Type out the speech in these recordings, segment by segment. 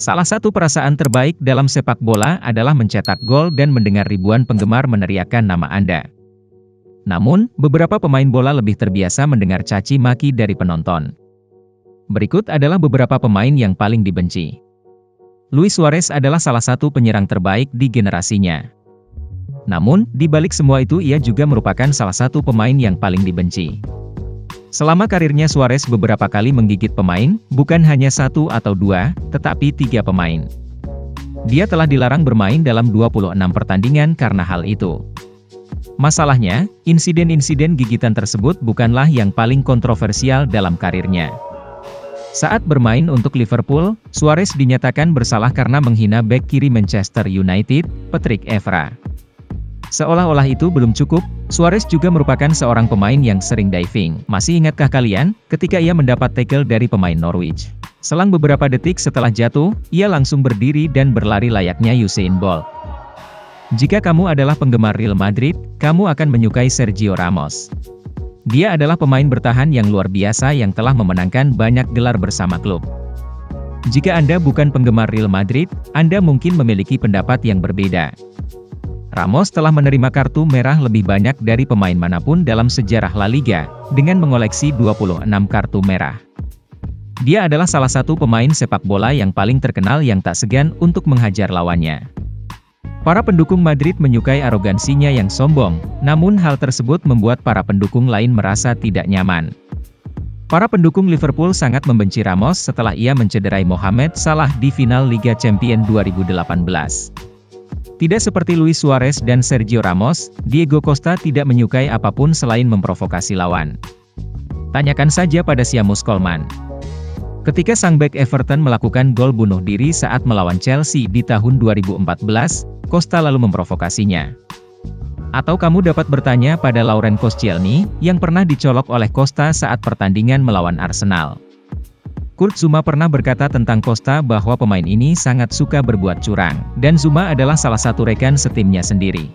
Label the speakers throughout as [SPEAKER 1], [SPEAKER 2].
[SPEAKER 1] Salah satu perasaan terbaik dalam sepak bola adalah mencetak gol dan mendengar ribuan penggemar meneriakkan nama Anda. Namun, beberapa pemain bola lebih terbiasa mendengar caci maki dari penonton. Berikut adalah beberapa pemain yang paling dibenci. Luis Suarez adalah salah satu penyerang terbaik di generasinya. Namun, di balik semua itu ia juga merupakan salah satu pemain yang paling dibenci. Selama karirnya Suarez beberapa kali menggigit pemain, bukan hanya satu atau dua, tetapi 3 pemain. Dia telah dilarang bermain dalam 26 pertandingan karena hal itu. Masalahnya, insiden-insiden gigitan tersebut bukanlah yang paling kontroversial dalam karirnya. Saat bermain untuk Liverpool, Suarez dinyatakan bersalah karena menghina bek kiri Manchester United, Patrick Evra. Seolah-olah itu belum cukup, Suarez juga merupakan seorang pemain yang sering diving. Masih ingatkah kalian, ketika ia mendapat tackle dari pemain Norwich? Selang beberapa detik setelah jatuh, ia langsung berdiri dan berlari layaknya Usain Bolt. Jika kamu adalah penggemar Real Madrid, kamu akan menyukai Sergio Ramos. Dia adalah pemain bertahan yang luar biasa yang telah memenangkan banyak gelar bersama klub. Jika Anda bukan penggemar Real Madrid, Anda mungkin memiliki pendapat yang berbeda. Ramos telah menerima kartu merah lebih banyak dari pemain manapun dalam sejarah La Liga, dengan mengoleksi 26 kartu merah. Dia adalah salah satu pemain sepak bola yang paling terkenal yang tak segan untuk menghajar lawannya. Para pendukung Madrid menyukai arogansinya yang sombong, namun hal tersebut membuat para pendukung lain merasa tidak nyaman. Para pendukung Liverpool sangat membenci Ramos setelah ia mencederai Mohamed Salah di final Liga Champions 2018. Tidak seperti Luis Suarez dan Sergio Ramos, Diego Costa tidak menyukai apapun selain memprovokasi lawan. Tanyakan saja pada Seamus Coleman. Ketika sang bek Everton melakukan gol bunuh diri saat melawan Chelsea di tahun 2014, Costa lalu memprovokasinya. Atau kamu dapat bertanya pada Laurent Koscielny, yang pernah dicolok oleh Costa saat pertandingan melawan Arsenal. Kurt Zouma pernah berkata tentang Costa bahwa pemain ini sangat suka berbuat curang, dan Zouma adalah salah satu rekan setimnya sendiri.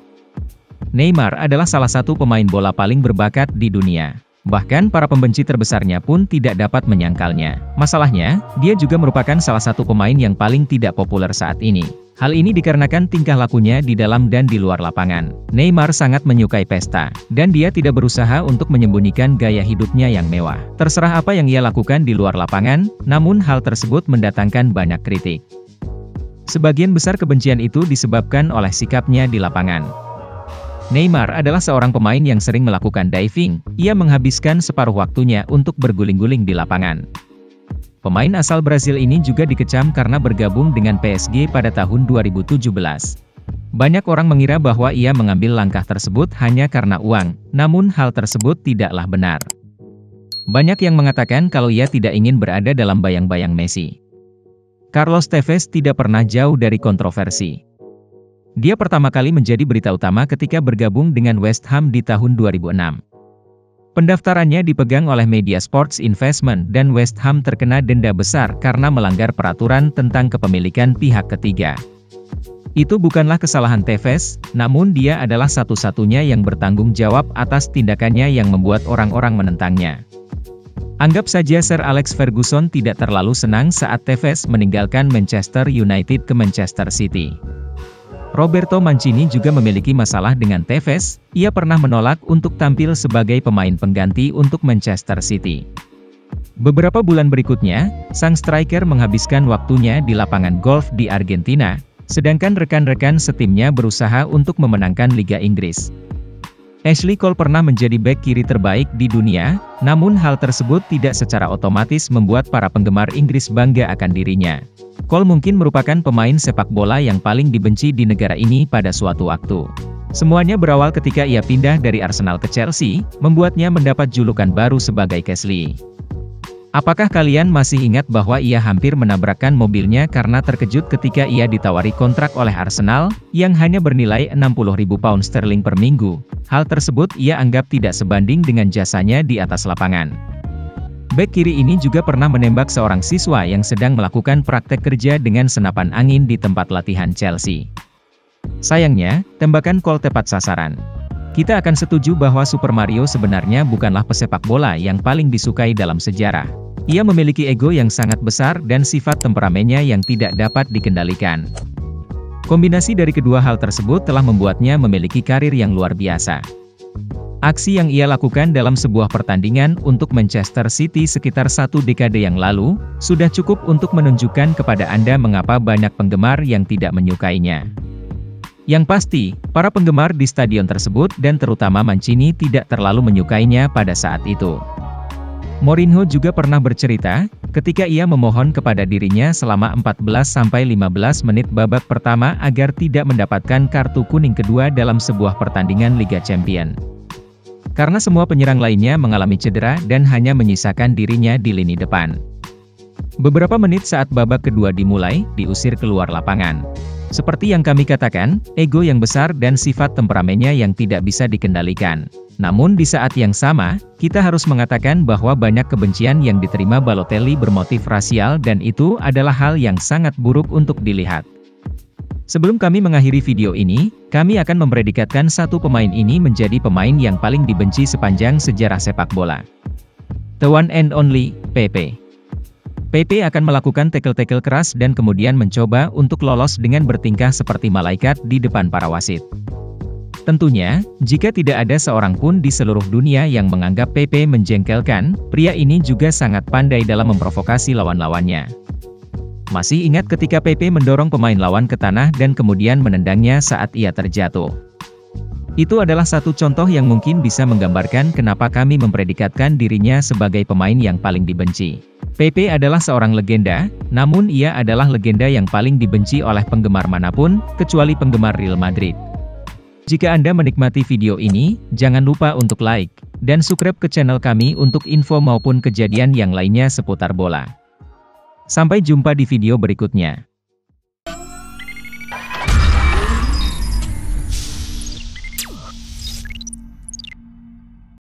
[SPEAKER 1] Neymar adalah salah satu pemain bola paling berbakat di dunia. Bahkan para pembenci terbesarnya pun tidak dapat menyangkalnya. Masalahnya, dia juga merupakan salah satu pemain yang paling tidak populer saat ini. Hal ini dikarenakan tingkah lakunya di dalam dan di luar lapangan. Neymar sangat menyukai pesta, dan dia tidak berusaha untuk menyembunyikan gaya hidupnya yang mewah. Terserah apa yang ia lakukan di luar lapangan, namun hal tersebut mendatangkan banyak kritik. Sebagian besar kebencian itu disebabkan oleh sikapnya di lapangan. Neymar adalah seorang pemain yang sering melakukan diving, ia menghabiskan separuh waktunya untuk berguling-guling di lapangan. Pemain asal Brasil ini juga dikecam karena bergabung dengan PSG pada tahun 2017. Banyak orang mengira bahwa ia mengambil langkah tersebut hanya karena uang, namun hal tersebut tidaklah benar. Banyak yang mengatakan kalau ia tidak ingin berada dalam bayang-bayang Messi. Carlos Tevez tidak pernah jauh dari kontroversi. Dia pertama kali menjadi berita utama ketika bergabung dengan West Ham di tahun 2006. Pendaftarannya dipegang oleh Media Sports Investment dan West Ham terkena denda besar karena melanggar peraturan tentang kepemilikan pihak ketiga. Itu bukanlah kesalahan Tevez, namun dia adalah satu-satunya yang bertanggung jawab atas tindakannya yang membuat orang-orang menentangnya. Anggap saja Sir Alex Ferguson tidak terlalu senang saat Tevez meninggalkan Manchester United ke Manchester City. Roberto Mancini juga memiliki masalah dengan Tevez, ia pernah menolak untuk tampil sebagai pemain pengganti untuk Manchester City. Beberapa bulan berikutnya, sang striker menghabiskan waktunya di lapangan golf di Argentina, sedangkan rekan-rekan setimnya berusaha untuk memenangkan Liga Inggris. Ashley Cole pernah menjadi bek kiri terbaik di dunia, namun hal tersebut tidak secara otomatis membuat para penggemar Inggris bangga akan dirinya. Cole mungkin merupakan pemain sepak bola yang paling dibenci di negara ini pada suatu waktu. Semuanya berawal ketika ia pindah dari Arsenal ke Chelsea, membuatnya mendapat julukan baru sebagai Cashley. Apakah kalian masih ingat bahwa ia hampir menabrakkan mobilnya karena terkejut ketika ia ditawari kontrak oleh Arsenal, yang hanya bernilai 60.000 pound sterling per minggu? Hal tersebut ia anggap tidak sebanding dengan jasanya di atas lapangan. Bek kiri ini juga pernah menembak seorang siswa yang sedang melakukan praktek kerja dengan senapan angin di tempat latihan Chelsea. Sayangnya, tembakan Cole tepat sasaran. Kita akan setuju bahwa Super Mario sebenarnya bukanlah pesepak bola yang paling disukai dalam sejarah. Ia memiliki ego yang sangat besar dan sifat temperamennya yang tidak dapat dikendalikan. Kombinasi dari kedua hal tersebut telah membuatnya memiliki karir yang luar biasa. Aksi yang ia lakukan dalam sebuah pertandingan untuk Manchester City sekitar 1 dekade yang lalu, sudah cukup untuk menunjukkan kepada Anda mengapa banyak penggemar yang tidak menyukainya. Yang pasti, para penggemar di stadion tersebut dan terutama Mancini tidak terlalu menyukainya pada saat itu. Mourinho juga pernah bercerita, ketika ia memohon kepada dirinya selama 14-15 menit babak pertama agar tidak mendapatkan kartu kuning kedua dalam sebuah pertandingan Liga Champions. Karena semua penyerang lainnya mengalami cedera dan hanya menyisakan dirinya di lini depan. Beberapa menit saat babak kedua dimulai, diusir keluar lapangan. Seperti yang kami katakan, ego yang besar dan sifat temperamennya yang tidak bisa dikendalikan. Namun di saat yang sama, kita harus mengatakan bahwa banyak kebencian yang diterima Balotelli bermotif rasial dan itu adalah hal yang sangat buruk untuk dilihat. Sebelum kami mengakhiri video ini, kami akan mempredikatkan satu pemain ini menjadi pemain yang paling dibenci sepanjang sejarah sepak bola. The one and only, Pepe. Pepe akan melakukan tackle-tackle keras dan kemudian mencoba untuk lolos dengan bertingkah seperti malaikat di depan para wasit. Tentunya, jika tidak ada seorang pun di seluruh dunia yang menganggap Pepe menjengkelkan, pria ini juga sangat pandai dalam memprovokasi lawan-lawannya. Masih ingat ketika Pepe mendorong pemain lawan ke tanah dan kemudian menendangnya saat ia terjatuh? Itu adalah satu contoh yang mungkin bisa menggambarkan kenapa kami mempredikatkan dirinya sebagai pemain yang paling dibenci. Pepe adalah seorang legenda, namun ia adalah legenda yang paling dibenci oleh penggemar manapun, kecuali penggemar Real Madrid. Jika Anda menikmati video ini, jangan lupa untuk like, dan subscribe ke channel kami untuk info maupun kejadian yang lainnya seputar bola. Sampai jumpa di video berikutnya.